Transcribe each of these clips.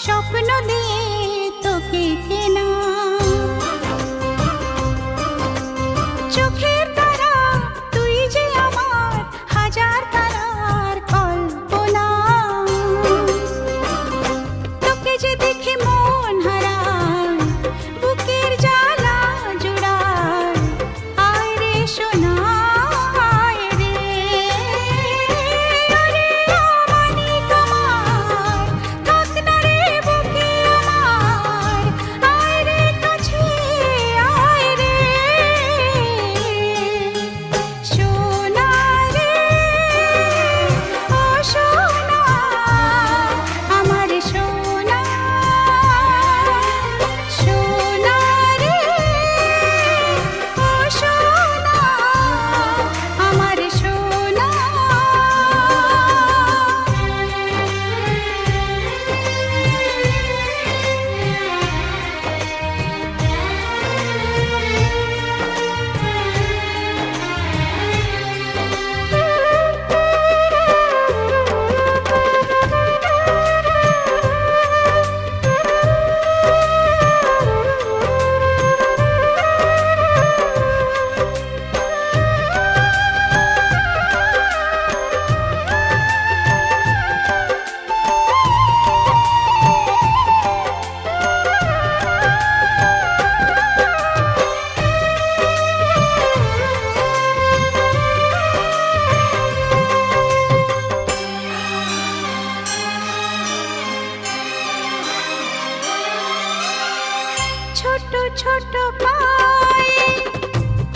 স্বপ্ন দিয়ে তোকে কেনা। চোখের তারা তুই যে আমার হাজার তারার কল্পনা। তোকে যে দেখে মন হারায়, বুকের জ্বালা জুড়ায়। আয় রে সোনা আয় রে, ওরে অমানিক আমার, থাক না রে বুকে আমার। আয় রে কাছে আয় রে, সোনা রে ও সোনা আমার সোনা। সোনা রে ও সোনা আমার সোনা। ছোট ছোট পায়ে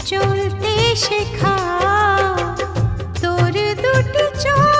চলতে শেখা, তোর দুটি চোখ